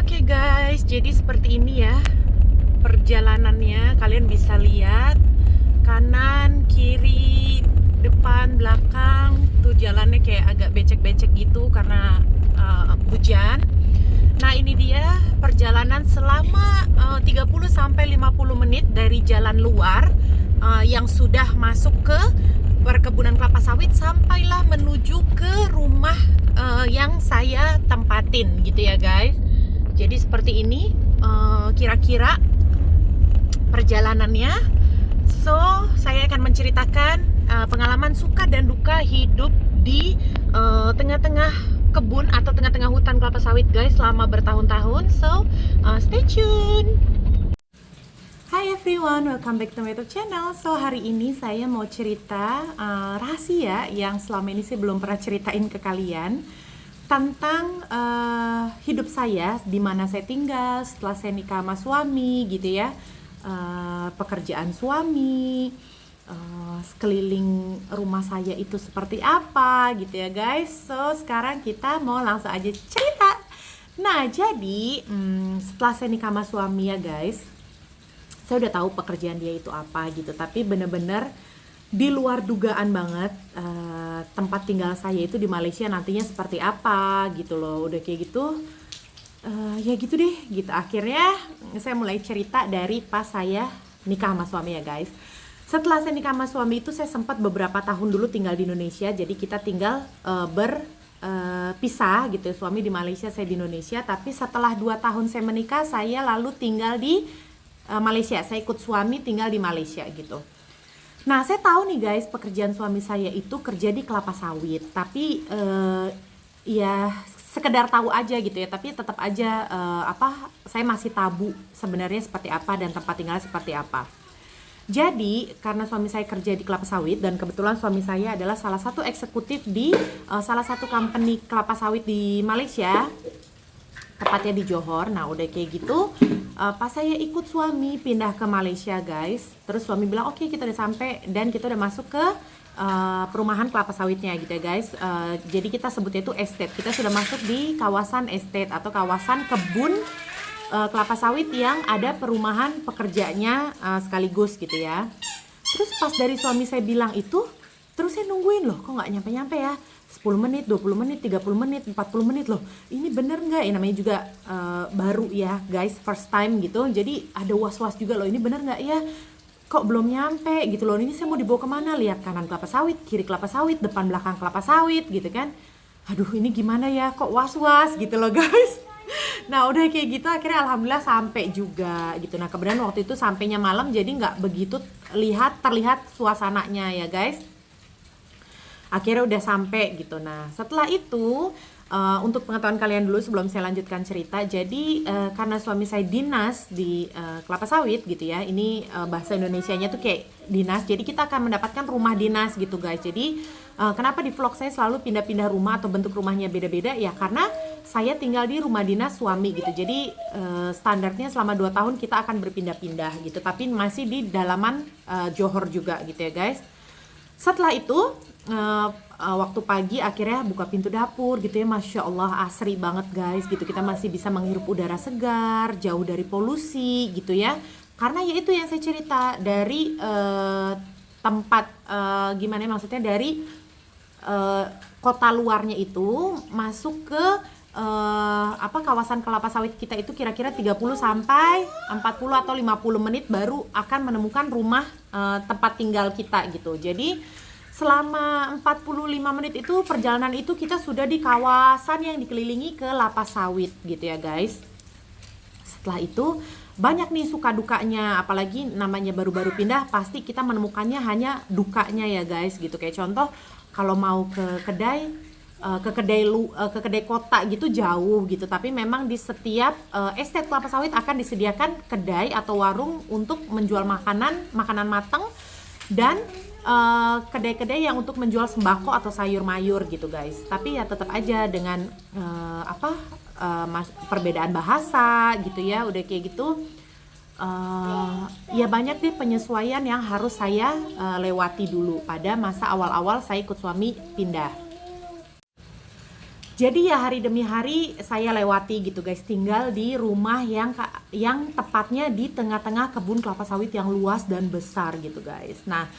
Oke guys, jadi seperti ini ya perjalanannya. Kalian bisa lihat kanan, kiri, depan, belakang. Tuh jalannya kayak agak becek-becek gitu karena hujan. Nah ini dia perjalanan selama 30-50 menit dari jalan luar yang sudah masuk ke perkebunan kelapa sawit, sampailah menuju ke rumah yang saya tempatin gitu ya guys. Jadi seperti ini kira-kira perjalanannya. So saya akan menceritakan pengalaman suka dan duka hidup di tengah-tengah kebun atau tengah-tengah hutan kelapa sawit guys selama bertahun-tahun. So stay tune. Hi everyone, welcome back to my YouTube channel. So hari ini saya mau cerita rahasia yang selama ini saya belum pernah ceritain ke kalian tentang hidup saya, di mana saya tinggal setelah saya nikah sama suami gitu ya, pekerjaan suami, sekeliling rumah saya itu seperti apa gitu ya guys. So sekarang kita mau langsung aja cerita. Nah jadi setelah saya nikah sama suami ya guys, saya udah tahu pekerjaan dia itu apa gitu, tapi bener-bener di luar dugaan banget tempat tinggal saya itu di Malaysia nantinya seperti apa gitu loh. Udah kayak gitu ya gitu deh gitu. Akhirnya saya mulai cerita dari pas saya nikah sama suami ya guys. Setelah saya nikah sama suami itu saya sempat beberapa tahun dulu tinggal di Indonesia. Jadi kita tinggal berpisah gitu, suami di Malaysia, saya di Indonesia. Tapi setelah 2 tahun saya menikah, saya lalu tinggal di Malaysia. Saya ikut suami tinggal di Malaysia gitu. Nah saya tahu nih guys, pekerjaan suami saya itu kerja di kelapa sawit. Tapi ya sekedar tahu aja gitu ya. Tapi tetap aja saya masih tabu sebenarnya seperti apa dan tempat tinggalnya seperti apa. Jadi karena suami saya kerja di kelapa sawit dan kebetulan suami saya adalah salah satu eksekutif di salah satu company kelapa sawit di Malaysia, tepatnya di Johor. Nah udah kayak gitu pas saya ikut suami pindah ke Malaysia guys, terus suami bilang oke, kita udah sampai dan kita udah masuk ke perumahan kelapa sawitnya gitu ya guys. Jadi kita sebutnya itu estate. Kita sudah masuk di kawasan estate atau kawasan kebun kelapa sawit yang ada perumahan pekerjanya sekaligus gitu ya. Terus pas dari suami saya bilang itu, terus saya nungguin loh, kok nggak nyampe-nyampe ya. 10 menit, 20 menit, 30 menit, 40 menit loh. Ini bener nggak? Ya namanya juga baru ya guys, first time gitu. Jadi ada was-was juga loh, ini bener nggak ya? Kok belum nyampe gitu loh. Ini saya mau dibawa kemana? Lihat kanan kelapa sawit, kiri kelapa sawit, depan belakang kelapa sawit gitu kan. Aduh ini gimana ya? Kok was-was gitu loh guys. Nah udah kayak gitu akhirnya alhamdulillah sampai juga gitu. Nah kebetulan waktu itu sampainya malam, jadi nggak begitu terlihat suasananya ya guys. Akhirnya udah sampai gitu. Nah setelah itu untuk pengetahuan kalian dulu sebelum saya lanjutkan cerita. Jadi karena suami saya dinas di kelapa sawit gitu ya. Ini bahasa Indonesianya tuh kayak dinas. Jadi kita akan mendapatkan rumah dinas gitu guys. Jadi kenapa di vlog saya selalu pindah-pindah rumah atau bentuk rumahnya beda-beda ya, karena saya tinggal di rumah dinas suami gitu. Jadi standarnya selama 2 tahun kita akan berpindah-pindah gitu. Tapi masih di dalaman Johor juga gitu ya guys. Setelah itu waktu pagi akhirnya buka pintu dapur gitu ya, Masya Allah asri banget guys gitu. Kita masih bisa menghirup udara segar, jauh dari polusi gitu ya. Karena ya itu yang saya cerita dari tempat gimana maksudnya dari kota luarnya itu masuk ke kawasan kelapa sawit kita itu kira-kira 30 sampai 40 atau 50 menit baru akan menemukan rumah tempat tinggal kita gitu. Jadi selama 45 menit itu perjalanan itu kita sudah di kawasan yang dikelilingi kelapa sawit gitu ya guys. Setelah itu banyak nih suka dukanya, apalagi namanya baru-baru pindah pasti kita menemukannya hanya dukanya ya guys gitu. Kayak contoh kalau mau ke kedai kota gitu jauh gitu, tapi memang di setiap estate kelapa sawit akan disediakan kedai atau warung untuk menjual makanan matang dan kedai-kedai yang untuk menjual sembako atau sayur mayur gitu guys. Tapi ya tetap aja dengan perbedaan bahasa gitu ya. Udah kayak gitu ya banyak deh penyesuaian yang harus saya lewati dulu pada masa awal-awal saya ikut suami pindah. Jadi ya hari demi hari saya lewati gitu guys, tinggal di rumah yang tepatnya di tengah-tengah kebun kelapa sawit yang luas dan besar gitu guys. Nah,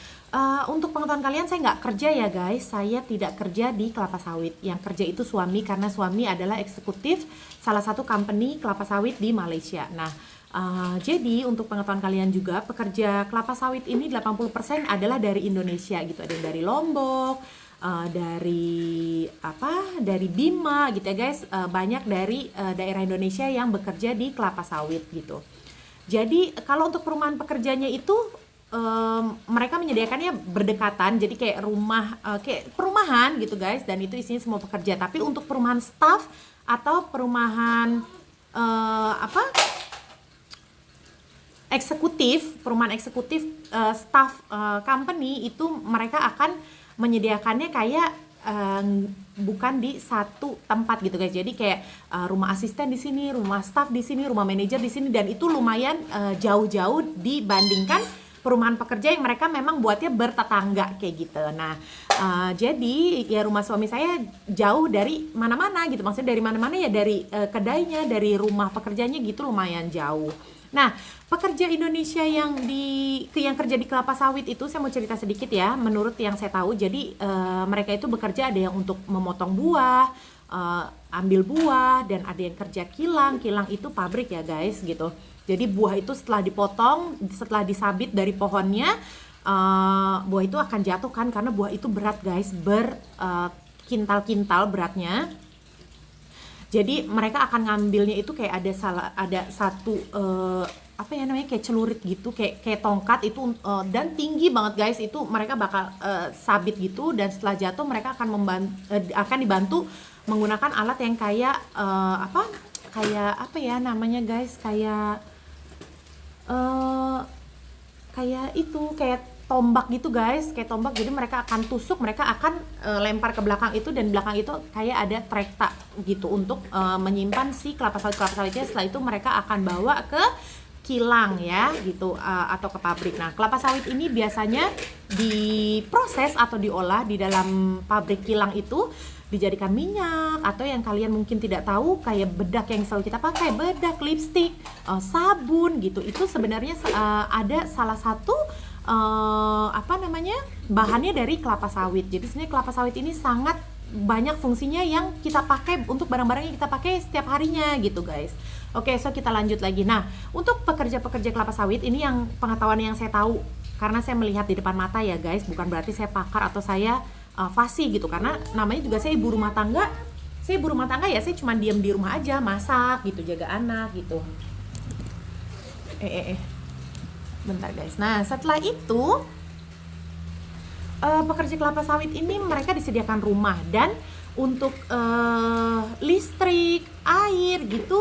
untuk pengetahuan kalian, saya nggak kerja ya guys, saya tidak kerja di kelapa sawit. Yang kerja itu suami, karena suami adalah eksekutif salah satu company kelapa sawit di Malaysia. Nah, jadi untuk pengetahuan kalian juga, pekerja kelapa sawit ini 80% adalah dari Indonesia gitu. Ada yang dari Lombok, dari Bima gitu ya guys, banyak dari daerah Indonesia yang bekerja di kelapa sawit gitu. Jadi kalau untuk perumahan pekerjanya itu mereka menyediakannya berdekatan, jadi kayak rumah, kayak perumahan gitu guys, dan itu isinya semua pekerja. Tapi untuk perumahan staff atau perumahan perumahan eksekutif staff company itu mereka akan menyediakannya kayak bukan di satu tempat gitu guys. Jadi kayak rumah asisten di sini, rumah staff di sini, rumah manajer di sini, dan itu lumayan jauh-jauh dibandingkan perumahan pekerja yang mereka memang buatnya bertetangga kayak gitu. Nah, jadi ya rumah suami saya jauh dari mana-mana gitu. Maksudnya dari mana-mana ya, dari kedainya, dari rumah pekerjanya gitu, lumayan jauh. Nah, pekerja Indonesia yang kerja di kelapa sawit itu, saya mau cerita sedikit ya, menurut yang saya tahu. Jadi mereka itu bekerja, ada yang untuk memotong buah, ambil buah, dan ada yang kerja kilang. Kilang itu pabrik ya guys gitu. Jadi buah itu setelah dipotong, setelah disabit dari pohonnya, buah itu akan jatuh kan, karena buah itu berat guys, berkintal-kintal beratnya. Jadi mereka akan ngambilnya itu kayak ada satu kayak celurit gitu, kayak tongkat itu, dan tinggi banget guys. Itu mereka bakal sabit gitu, dan setelah jatuh mereka akan dibantu menggunakan alat yang kayak kayak tombak gitu guys, kayak tombak. Jadi mereka akan tusuk, mereka akan lempar ke belakang itu, dan belakang itu kayak ada trekta gitu untuk menyimpan si kelapa sawitnya. Setelah itu mereka akan bawa ke kilang ya gitu, atau ke pabrik. Nah, kelapa sawit ini biasanya diproses atau diolah di dalam pabrik kilang itu, dijadikan minyak, atau yang kalian mungkin tidak tahu kayak bedak yang selalu kita pakai, bedak, lipstik, sabun gitu. Itu sebenarnya ada salah satu bahannya dari kelapa sawit. Jadi sebenarnya kelapa sawit ini sangat banyak fungsinya yang kita pakai untuk barang-barang yang kita pakai setiap harinya gitu guys. Oke, so kita lanjut lagi. Nah, untuk pekerja-pekerja kelapa sawit ini, yang pengetahuan yang saya tahu karena saya melihat di depan mata ya guys, bukan berarti saya pakar atau saya fasih gitu, karena namanya juga saya ibu rumah tangga. Saya ibu rumah tangga ya, saya cuma diam di rumah aja, masak gitu, jaga anak gitu. Bentar guys. Nah, setelah itu pekerja kelapa sawit ini mereka disediakan rumah, dan untuk listrik, air gitu,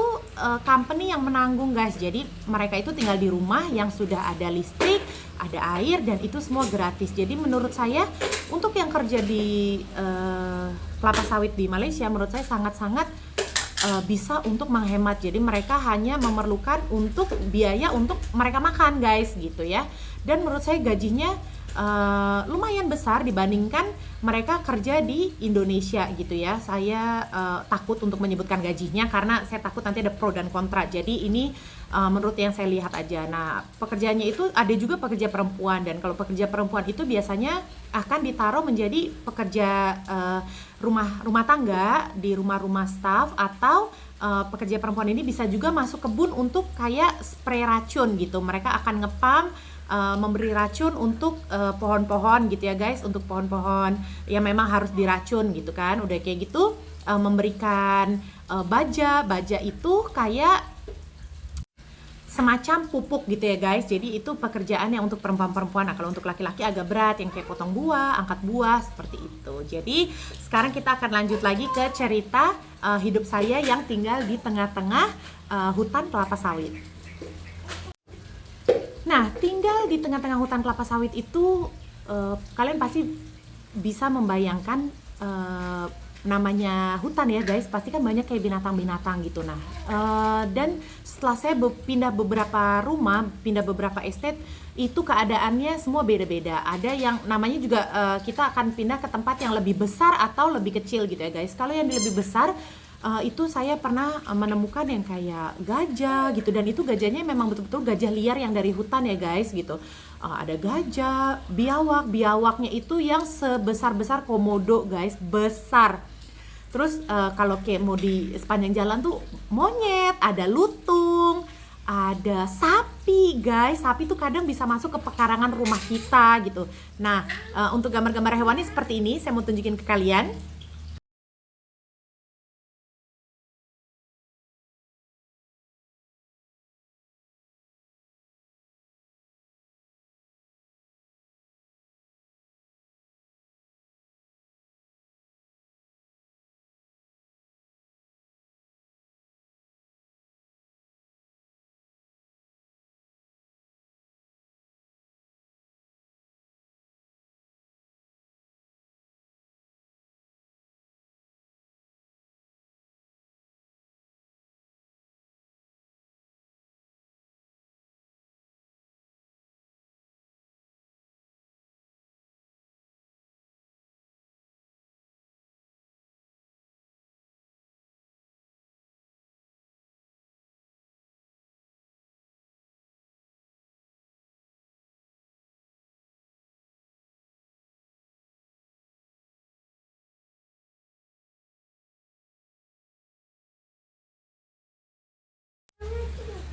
company yang menanggung guys. Jadi mereka itu tinggal di rumah yang sudah ada listrik, ada air, dan itu semua gratis. Jadi menurut saya untuk yang kerja di kelapa sawit di Malaysia, menurut saya sangat-sangat bisa untuk menghemat. Jadi mereka hanya memerlukan untuk biaya untuk mereka makan guys gitu ya. Dan menurut saya gajinya lumayan besar dibandingkan mereka kerja di Indonesia gitu ya. Saya takut untuk menyebutkan gajinya karena saya takut nanti ada pro dan kontra. Jadi ini menurut yang saya lihat aja. Nah, pekerjaannya itu ada juga pekerja perempuan, dan kalau pekerja perempuan itu biasanya akan ditaruh menjadi pekerja rumah tangga di rumah-rumah staff, atau pekerja perempuan ini bisa juga masuk kebun untuk kayak spray racun gitu. Mereka akan ngepam, memberi racun untuk pohon-pohon gitu ya guys, untuk pohon-pohon yang memang harus diracun gitu kan. Udah kayak gitu memberikan baja itu kayak semacam pupuk gitu ya guys. Jadi itu pekerjaan yang untuk perempuan-perempuan. Nah, kalau untuk laki-laki agak berat, yang kayak potong buah, angkat buah, seperti itu. Jadi sekarang kita akan lanjut lagi ke cerita hidup saya yang tinggal di tengah-tengah hutan kelapa sawit. Nah, tinggal di tengah-tengah hutan kelapa sawit itu kalian pasti bisa membayangkan namanya hutan ya guys, pasti kan banyak kayak binatang-binatang gitu. Nah, dan setelah saya pindah beberapa rumah, pindah beberapa estate, itu keadaannya semua beda-beda. Ada yang namanya juga kita akan pindah ke tempat yang lebih besar atau lebih kecil gitu ya guys. Kalau yang lebih besar itu saya pernah menemukan yang kayak gajah gitu, dan itu gajahnya memang betul-betul gajah liar yang dari hutan ya guys gitu. Ada gajah, biawaknya itu yang sebesar-besar komodo guys, besar. Terus kalau kayak mau di sepanjang jalan tuh monyet, ada lutung, ada sapi guys. Sapi tuh kadang bisa masuk ke pekarangan rumah kita gitu. Nah, untuk gambar-gambar hewani seperti ini saya mau tunjukin ke kalian.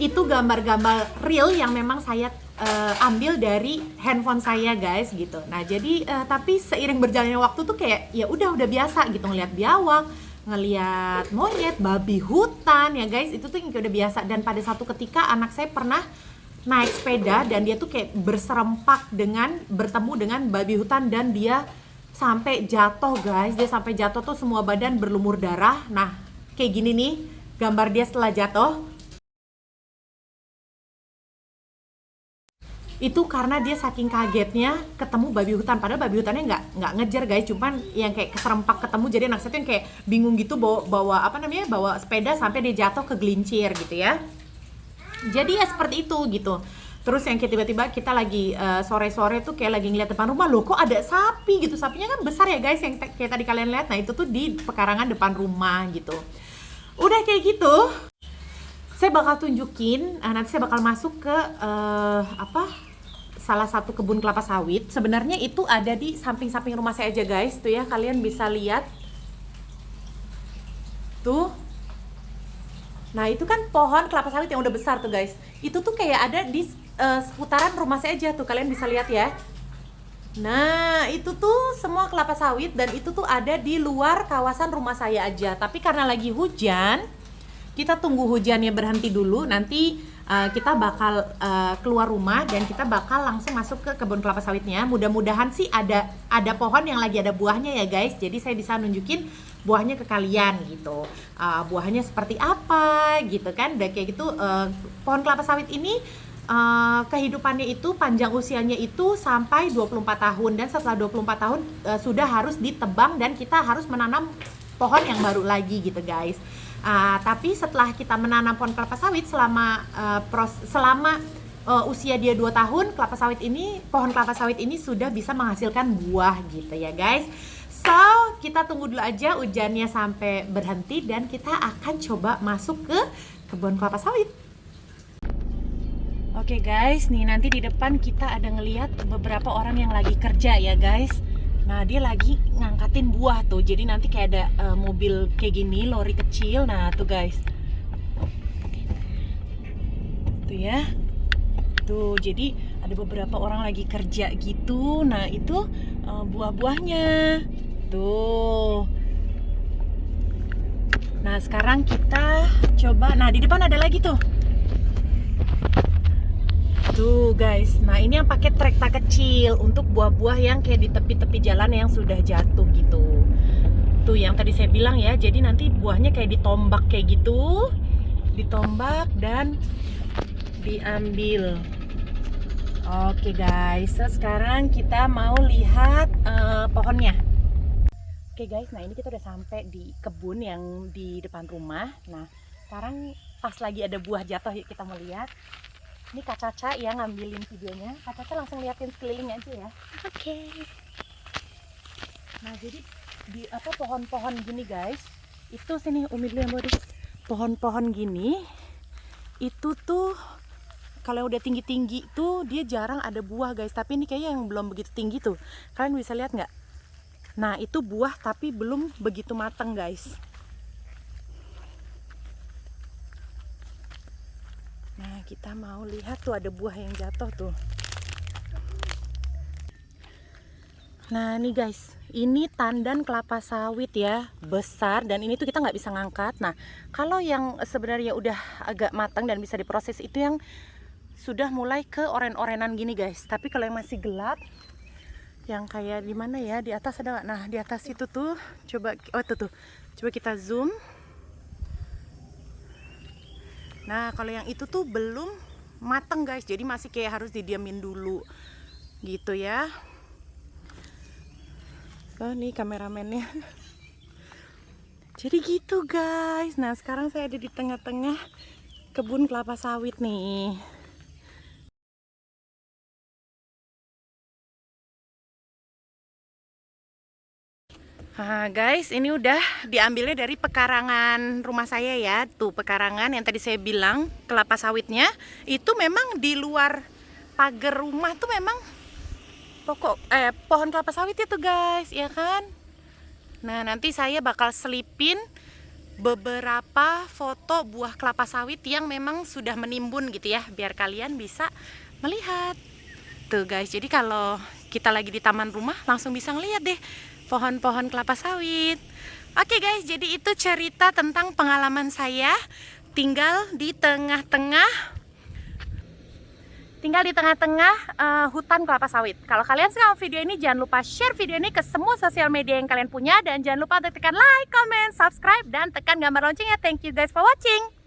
Itu gambar-gambar real yang memang saya ambil dari handphone saya guys gitu. Nah jadi tapi seiring berjalannya waktu tuh kayak ya udah biasa gitu, ngelihat biawak, ngelihat monyet, babi hutan ya guys, itu tuh udah biasa. Dan pada satu ketika anak saya pernah naik sepeda dan dia tuh kayak berserempak bertemu dengan babi hutan, dan dia sampai jatuh guys. Dia sampai jatuh tuh semua badan berlumur darah. Nah kayak gini nih gambar dia setelah jatuh. Itu karena dia saking kagetnya ketemu babi hutan, padahal babi hutannya nggak ngejar guys, cuman yang kayak keserempak ketemu. Jadi anak saya tuh yang kayak bingung gitu bawa sepeda sampai dia jatuh ke gelincir gitu ya. Jadi ya seperti itu gitu. Terus yang kayak tiba-tiba kita lagi sore-sore tuh kayak lagi ngeliat depan rumah, loh kok ada sapi gitu. Sapinya kan besar ya guys, yang kayak tadi kalian lihat. Nah itu tuh di pekarangan depan rumah gitu. Udah kayak gitu, saya bakal tunjukin, nanti saya bakal masuk ke salah satu kebun kelapa sawit. Sebenarnya itu ada di samping-samping rumah saya aja guys. Tuh ya, kalian bisa lihat. Tuh. Nah itu kan pohon kelapa sawit yang udah besar tuh guys. Itu tuh kayak ada di seputaran rumah saya aja tuh, kalian bisa lihat ya. Nah itu tuh semua kelapa sawit, dan itu tuh ada di luar kawasan rumah saya aja. Tapi karena lagi hujan, kita tunggu hujannya berhenti dulu. Nanti kita bakal keluar rumah dan kita bakal langsung masuk ke kebun kelapa sawitnya. Mudah-mudahan sih ada pohon yang lagi ada buahnya ya guys. Jadi saya bisa nunjukin buahnya ke kalian gitu. Buahnya seperti apa gitu kan. Dan kayak gitu pohon kelapa sawit ini kehidupannya itu, panjang usianya itu sampai 24 tahun. Dan setelah 24 tahun sudah harus ditebang dan kita harus menanam pohon yang baru lagi gitu guys. Tapi setelah kita menanam pohon kelapa sawit selama usia dia 2 tahun, pohon kelapa sawit ini sudah bisa menghasilkan buah gitu ya guys. So, kita tunggu dulu aja hujannya sampai berhenti dan kita akan coba masuk ke kebun kelapa sawit. Oke guys, nih nanti di depan kita ada ngelihat beberapa orang yang lagi kerja ya guys. Nah dia lagi ngangkatin buah tuh. Jadi nanti kayak ada mobil kayak gini, lori kecil. Nah tuh guys, tuh ya. Tuh jadi ada beberapa orang lagi kerja gitu. Nah itu buah-buahnya. Tuh. Nah sekarang kita coba. Nah di depan ada lagi tuh. Tuh guys, nah ini yang pakai trekta kecil untuk buah-buah yang kayak di tepi-tepi jalan yang sudah jatuh gitu. Tuh yang tadi saya bilang ya, jadi nanti buahnya kayak ditombak kayak gitu, ditombak dan diambil. Oke guys, sekarang kita mau lihat pohonnya. Oke guys, nah ini kita udah sampai di kebun yang di depan rumah. Nah sekarang pas lagi ada buah jatuh, yuk kita mau lihat. Ini Kak Caca yang ngambilin videonya. Kak Caca langsung liatin sekelilingnya aja ya. Oke. Nah jadi di pohon-pohon gini guys, itu sini Umi dulu yang bawa. Pohon-pohon gini itu tuh kalau udah tinggi-tinggi tuh dia jarang ada buah guys. Tapi ini kayaknya yang belum begitu tinggi tuh. Kalian bisa lihat nggak? Nah itu buah tapi belum begitu matang guys. Nah kita mau lihat tuh ada buah yang jatuh tuh. Nah nih guys, ini tandan kelapa sawit ya, besar, dan ini tuh kita nggak bisa ngangkat. Nah kalau yang sebenarnya udah agak matang dan bisa diproses itu yang sudah mulai ke oren-orenan gini guys. Tapi kalau yang masih gelap, yang kayak di mana ya, di atas ada nggak? Nah di atas itu tuh coba, oh tuh coba kita zoom. Nah kalau yang itu tuh belum mateng guys, jadi masih kayak harus didiamin dulu gitu ya. Oh nih kameramennya. Jadi gitu guys. Nah sekarang saya ada di tengah-tengah kebun kelapa sawit nih. Nah guys, ini udah diambilnya dari pekarangan rumah saya ya. Tuh pekarangan yang tadi saya bilang kelapa sawitnya itu memang di luar pagar rumah tuh memang pohon kelapa sawit itu guys, ya kan? Nah nanti saya bakal selipin beberapa foto buah kelapa sawit yang memang sudah menimbun gitu ya, biar kalian bisa melihat. Tuh guys, jadi kalau kita lagi di taman rumah langsung bisa ngeliat deh pohon-pohon kelapa sawit. Oke guys, jadi itu cerita tentang pengalaman saya tinggal di tengah-tengah hutan kelapa sawit. Kalau kalian suka video ini, jangan lupa share video ini ke semua sosial media yang kalian punya, dan jangan lupa untuk tekan like, comment, subscribe, dan tekan gambar loncengnya. Thank you guys for watching.